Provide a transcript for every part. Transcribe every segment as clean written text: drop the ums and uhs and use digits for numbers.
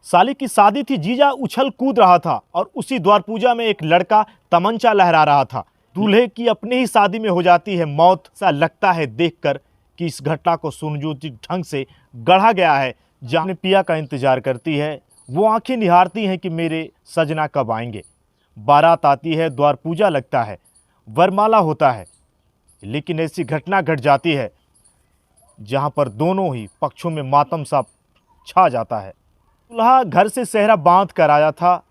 साली की शादी थी, जीजा उछल कूद रहा था और उसी द्वार पूजा में एक लड़का तमंचा लहरा रहा था। दूल्हे की अपनी ही शादी में हो जाती है मौत। सा लगता है देखकर कि इस घटना को सुनियोजित ढंग से गढ़ा गया है। जहाँ पिया का इंतजार करती है, वो आंखें निहारती हैं कि मेरे सजना कब आएंगे। बारात आती है, द्वार पूजा लगता है, वरमाला होता है, लेकिन ऐसी घटना घट जाती है जहाँ पर दोनों ही पक्षों में मातम सा छा जाता है। दूल्हा घर से सेहरा बांध कर आया था,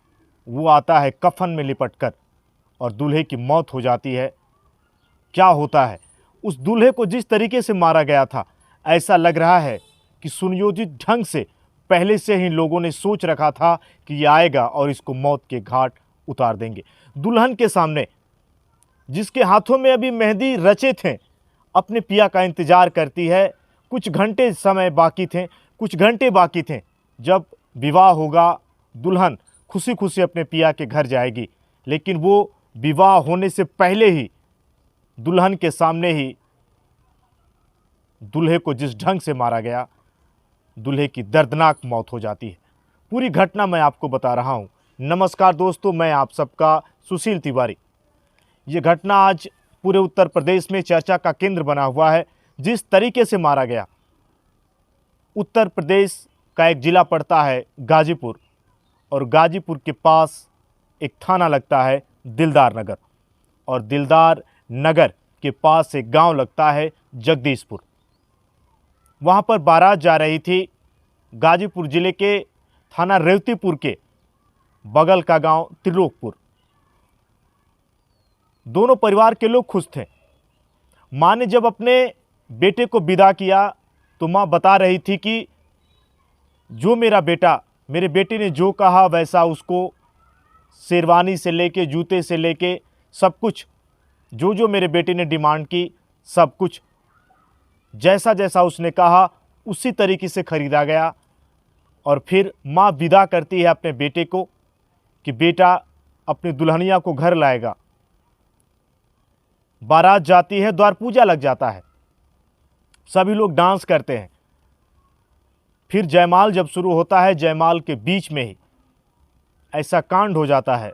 वो आता है कफन में लिपट कर और दूल्हे की मौत हो जाती है। क्या होता है? उस दूल्हे को जिस तरीके से मारा गया था, ऐसा लग रहा है कि सुनियोजित ढंग से पहले से ही लोगों ने सोच रखा था कि ये आएगा और इसको मौत के घाट उतार देंगे। दुल्हन के सामने, जिसके हाथों में अभी मेहंदी रचे थे, अपने पिया का इंतजार करती है। कुछ घंटे समय बाकी थे, कुछ घंटे बाकी थे। जब विवाह होगा, दुल्हन खुशी खुशी अपने पिया के घर जाएगी, लेकिन वो विवाह होने से पहले ही दुल्हन के सामने ही दूल्हे को जिस ढंग से मारा गया, दूल्हे की दर्दनाक मौत हो जाती है। पूरी घटना मैं आपको बता रहा हूँ। नमस्कार दोस्तों, मैं आप सबका सुशील तिवारी। ये घटना आज पूरे उत्तर प्रदेश में चर्चा का केंद्र बना हुआ है। जिस तरीके से मारा गया, उत्तर प्रदेश का एक ज़िला पड़ता है गाजीपुर, और गाजीपुर के पास एक थाना लगता है दिलदार नगर, और दिलदार नगर के पास एक गांव लगता है जगदीशपुर। वहां पर बारात जा रही थी। गाजीपुर ज़िले के थाना रेवतीपुर के बगल का गांव त्रिलोकपुर। दोनों परिवार के लोग खुश थे। माँ ने जब अपने बेटे को विदा किया तो माँ बता रही थी कि जो मेरे बेटे ने जो कहा वैसा उसको शेरवानी से लेके जूते से लेके सब कुछ, जो मेरे बेटे ने डिमांड की, सब कुछ जैसा जैसा उसने कहा उसी तरीके से खरीदा गया। और फिर माँ विदा करती है अपने बेटे को कि बेटा अपनी दुल्हनिया को घर लाएगा। बारात जाती है, द्वार पूजा लग जाता है, सभी लोग डांस करते हैं। फिर जयमाल जब शुरू होता है, जयमाल के बीच में ही ऐसा कांड हो जाता है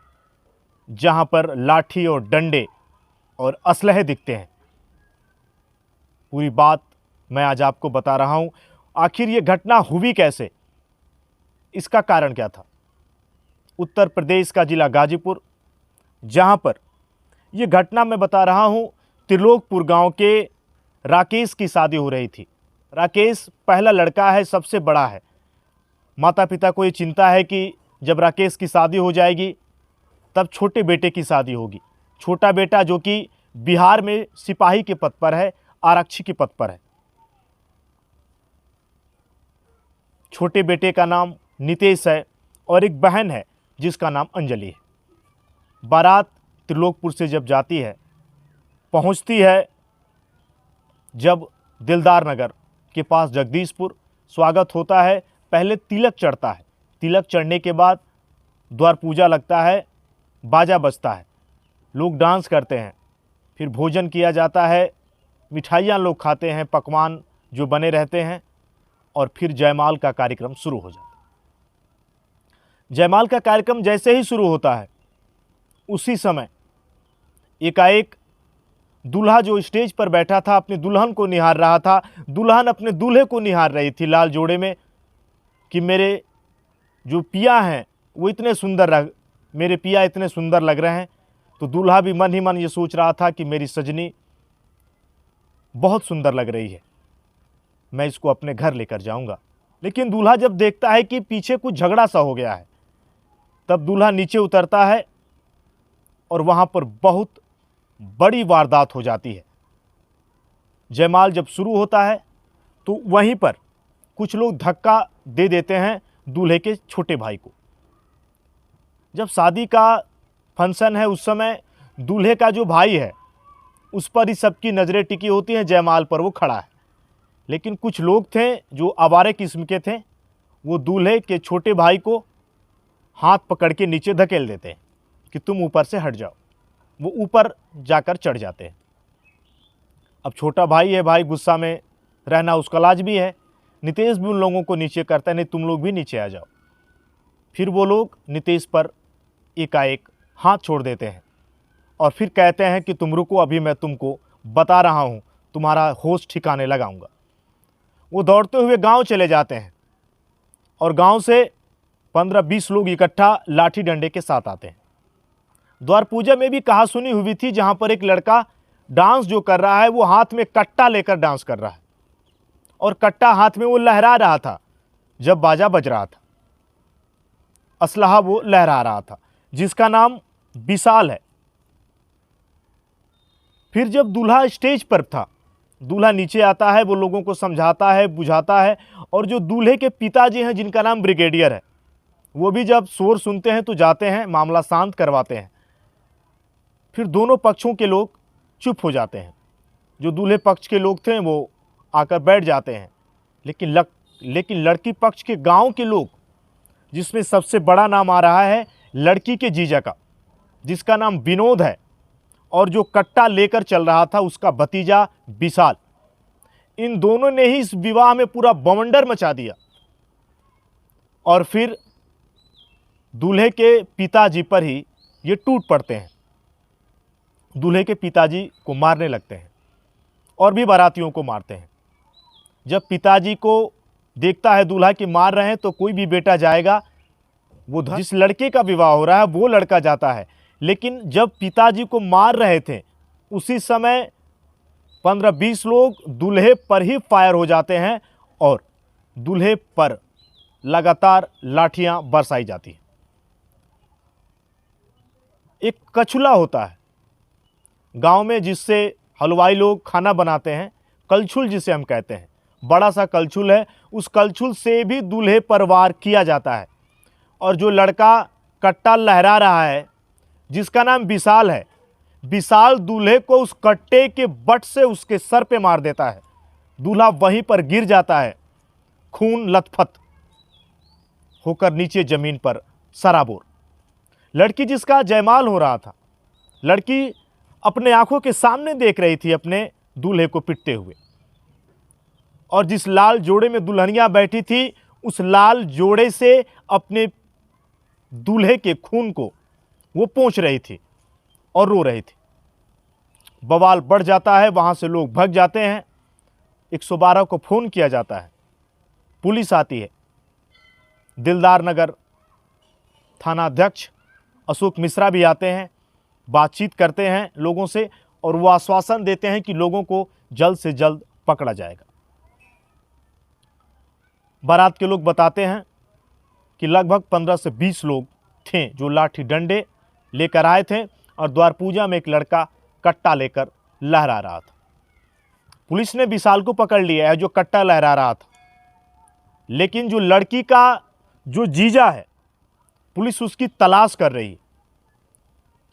जहां पर लाठी और डंडे और असलहे दिखते हैं। पूरी बात मैं आज आपको बता रहा हूं। आखिर ये घटना हुई कैसे, इसका कारण क्या था? उत्तर प्रदेश का जिला गाजीपुर, जहां पर यह घटना मैं बता रहा हूं, त्रिलोकपुर गांव के राकेश की शादी हो रही थी। राकेश पहला लड़का है, सबसे बड़ा है। माता पिता को ये चिंता है कि जब राकेश की शादी हो जाएगी तब छोटे बेटे की शादी होगी। छोटा बेटा जो कि बिहार में सिपाही के पद पर है, आरक्षी के पद पर है। छोटे बेटे का नाम नितेश है और एक बहन है जिसका नाम अंजलि है। बारात त्रिलोकपुर से जब जाती है, पहुंचती है जब दिलदार नगर के पास जगदीशपुर, स्वागत होता है। पहले तिलक चढ़ता है, तिलक चढ़ने के बाद द्वार पूजा लगता है, बाजा बजता है, लोग डांस करते हैं, फिर भोजन किया जाता है, मिठाइयाँ लोग खाते हैं, पकवान जो बने रहते हैं, और फिर जयमाल का कार्यक्रम शुरू हो जाता है। जयमाल का कार्यक्रम जैसे ही शुरू होता है, उसी समय एकाएक दूल्हा जो स्टेज पर बैठा था अपनी दुल्हन को निहार रहा था, दुल्हन अपने दूल्हे को निहार रही थी लाल जोड़े में कि मेरे जो पिया हैं वो इतने सुंदर मेरे पिया इतने सुंदर लग रहे हैं। तो दूल्हा भी मन ही मन ये सोच रहा था कि मेरी सजनी बहुत सुंदर लग रही है, मैं इसको अपने घर लेकर जाऊंगा। लेकिन दूल्हा जब देखता है कि पीछे कुछ झगड़ा सा हो गया है, तब दूल्हा नीचे उतरता है और वहां पर बहुत बड़ी वारदात हो जाती है। जयमाल जब शुरू होता है तो वहीं पर कुछ लोग धक्का दे देते हैं दूल्हे के छोटे भाई को। जब शादी का फंक्शन है उस समय दूल्हे का जो भाई है उस पर ही सबकी नज़रें टिकी होती हैं, जयमाल पर वो खड़ा है। लेकिन कुछ लोग थे जो आवारे किस्म के थे, वो दूल्हे के छोटे भाई को हाथ पकड़ के नीचे धकेल देते हैं कि तुम ऊपर से हट जाओ। वो ऊपर जाकर चढ़ जाते हैं। अब छोटा भाई है, भाई गुस्सा में रहना उसका लाज भी है। नितेश भी उन लोगों को नीचे करता है, नहीं तुम लोग भी नीचे आ जाओ। फिर वो लोग नितेश पर एकाएक हाथ छोड़ देते हैं और फिर कहते हैं कि तुम रुको, अभी मैं तुमको बता रहा हूँ, तुम्हारा होश ठिकाने लगाऊंगा। वो दौड़ते हुए गांव चले जाते हैं और गांव से 15-20 लोग इकट्ठा लाठी डंडे के साथ आते हैं। द्वार पूजा में भी कहा सुनी हुई थी, जहां पर एक लड़का डांस जो कर रहा है वो हाथ में कट्टा लेकर डांस कर रहा है और कट्टा हाथ में वो लहरा रहा था जब बाजा बज रहा था, असलहा वो लहरा रहा था, जिसका नाम विशाल है। फिर जब दूल्हा स्टेज पर था, दूल्हा नीचे आता है, वो लोगों को समझाता है, बुझाता है, और जो दूल्हे के पिताजी हैं जिनका नाम ब्रिगेडियर है, वो भी जब शोर सुनते हैं तो जाते हैं, मामला शांत करवाते हैं। फिर दोनों पक्षों के लोग चुप हो जाते हैं। जो दूल्हे पक्ष के लोग थे वो आकर बैठ जाते हैं, लेकिन लड़की पक्ष के गांव के लोग, जिसमें सबसे बड़ा नाम आ रहा है लड़की के जीजा का, जिसका नाम विनोद है, और जो कट्टा लेकर चल रहा था उसका भतीजा विशाल, इन दोनों ने ही इस विवाह में पूरा बवंडर मचा दिया। और फिर दूल्हे के पिताजी पर ही ये टूट पड़ते हैं, दूल्हे के पिताजी को मारने लगते हैं और भी बारातियों को मारते हैं। जब पिताजी को देखता है दूल्हा कि मार रहे हैं तो कोई भी बेटा जाएगा, वो जिस लड़के का विवाह हो रहा है वो लड़का जाता है। लेकिन जब पिताजी को मार रहे थे उसी समय 15-20 लोग दूल्हे पर ही फायर हो जाते हैं और दूल्हे पर लगातार लाठियां बरसाई जाती हैं। एक कछुला होता है गांव में, जिससे हलवाई लोग खाना बनाते हैं, कलछुल जिसे हम कहते हैं, बड़ा सा कलछुल है, उस कलछुल से भी दूल्हे पर वार किया जाता है। और जो लड़का कट्टा लहरा रहा है जिसका नाम विशाल है, विशाल दूल्हे को उस कट्टे के बट से उसके सर पे मार देता है। दूल्हा वहीं पर गिर जाता है, खून लथपथ होकर नीचे जमीन पर सराबोर। लड़की जिसका जयमाल हो रहा था, लड़की अपने आंखों के सामने देख रही थी अपने दूल्हे को पिटते हुए, और जिस लाल जोड़े में दुल्हनिया बैठी थी उस लाल जोड़े से अपने दूल्हे के खून को वो पोंछ रही थी और रो रही थी। बवाल बढ़ जाता है, वहां से लोग भाग जाते हैं, 112 को फोन किया जाता है, पुलिस आती है। दिलदार नगर थाना अध्यक्ष अशोक मिश्रा भी आते हैं, बातचीत करते हैं लोगों से, और वो आश्वासन देते हैं कि लोगों को जल्द से जल्द पकड़ा जाएगा। बारात के लोग बताते हैं कि लगभग 15 से 20 लोग थे जो लाठी डंडे लेकर आए थे, और द्वार पूजा में एक लड़का कट्टा लेकर लहरा रहा था। पुलिस ने विशाल को पकड़ लिया है जो कट्टा लहरा रहा था, लेकिन जो लड़की का जो जीजा है, पुलिस उसकी तलाश कर रही है।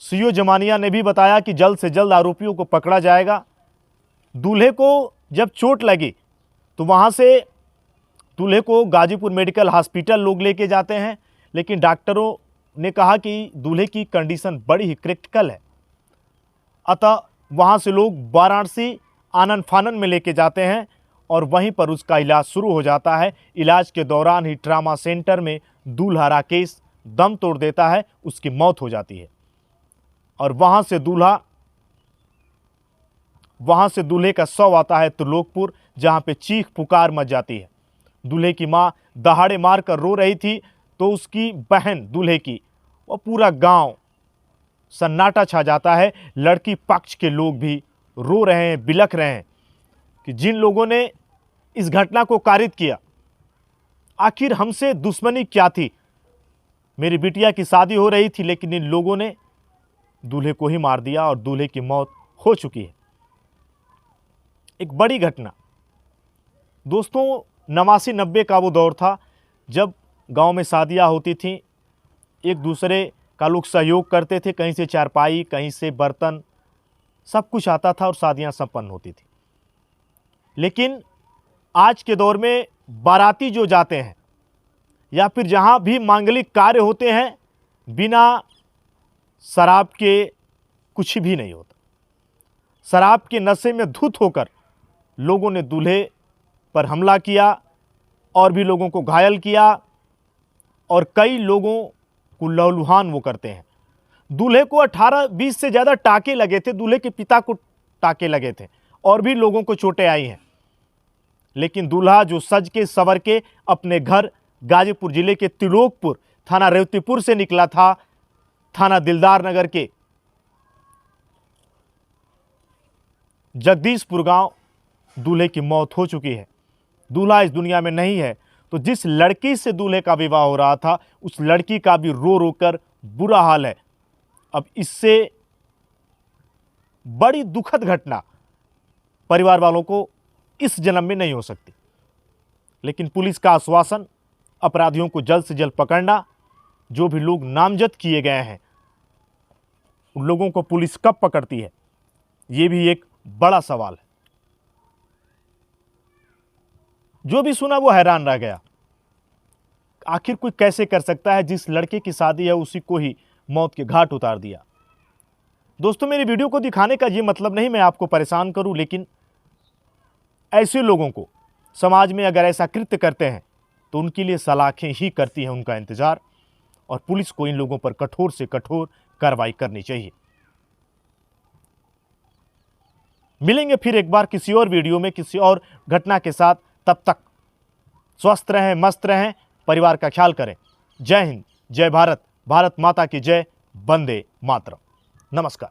सीओ जमानिया ने भी बताया कि जल्द से जल्द आरोपियों को पकड़ा जाएगा। दूल्हे को जब चोट लगी तो वहाँ से दूल्हे को गाजीपुर मेडिकल हॉस्पिटल लोग लेके जाते हैं, लेकिन डॉक्टरों ने कहा कि दूल्हे की कंडीशन बड़ी ही क्रिटिकल है। अतः वहाँ से लोग वाराणसी आनन फानन में लेके जाते हैं और वहीं पर उसका इलाज शुरू हो जाता है। इलाज के दौरान ही ट्रामा सेंटर में दूल्हा राकेश दम तोड़ देता है, उसकी मौत हो जाती है। और वहाँ से दूल्हे का शव आता है त्रिलोकपुर, जहाँ पे चीख पुकार मच जाती है। दूल्हे की माँ दहाड़े मार कर रो रही थी, तो उसकी बहन दूल्हे की, और पूरा गांव सन्नाटा छा जाता है। लड़की पक्ष के लोग भी रो रहे हैं, बिलख रहे हैं कि जिन लोगों ने इस घटना को कारित किया, आखिर हमसे दुश्मनी क्या थी। मेरी बिटिया की शादी हो रही थी, लेकिन इन लोगों ने दूल्हे को ही मार दिया और दूल्हे की मौत हो चुकी है। एक बड़ी घटना दोस्तों, 89-90 का वो दौर था जब गांव में शादियां होती थीं, एक दूसरे का लोग सहयोग करते थे, कहीं से चारपाई, कहीं से बर्तन, सब कुछ आता था और शादियां संपन्न होती थी। लेकिन आज के दौर में बाराती जो जाते हैं या फिर जहां भी मांगलिक कार्य होते हैं, बिना शराब के कुछ भी नहीं होता। शराब के नशे में धुत होकर लोगों ने दूल्हे पर हमला किया और भी लोगों को घायल किया। और कई लोगों को लहूलुहान वो करते हैं। दूल्हे को 18-20 से ज़्यादा टाके लगे थे, दूल्हे के पिता को टाके लगे थे और भी लोगों को चोटें आई हैं। लेकिन दूल्हा जो सज के संवर के अपने घर गाजीपुर जिले के त्रिलोकपुर थाना रेवतीपुर से निकला था, थाना दिलदार नगर के जगदीशपुर गांव दूल्हे की मौत हो चुकी है। दूल्हा इस दुनिया में नहीं है, तो जिस लड़की से दूल्हे का विवाह हो रहा था उस लड़की का भी रो रो कर बुरा हाल है। अब इससे बड़ी दुखद घटना परिवार वालों को इस जन्म में नहीं हो सकती। लेकिन पुलिस का आश्वासन, अपराधियों को जल्द से जल्द पकड़ना, जो भी लोग नामजद किए गए हैं उन लोगों को पुलिस कब पकड़ती है, ये भी एक बड़ा सवाल है। जो भी सुना वो हैरान रह गया। आखिर कोई कैसे कर सकता है, जिस लड़के की शादी है उसी को ही मौत के घाट उतार दिया। दोस्तों, मेरी वीडियो को दिखाने का ये मतलब नहीं मैं आपको परेशान करूं, लेकिन ऐसे लोगों को समाज में अगर ऐसा कृत्य करते हैं तो उनके लिए सलाखें ही करती हैं उनका इंतजार, और पुलिस को इन लोगों पर कठोर से कठोर कार्रवाई करनी चाहिए। मिलेंगे फिर एक बार किसी और वीडियो में किसी और घटना के साथ। तब तक स्वस्थ रहें, मस्त रहें, परिवार का ख्याल करें। जय हिंद, जय भारत, भारत माता की जय, वंदे मातरम। नमस्कार।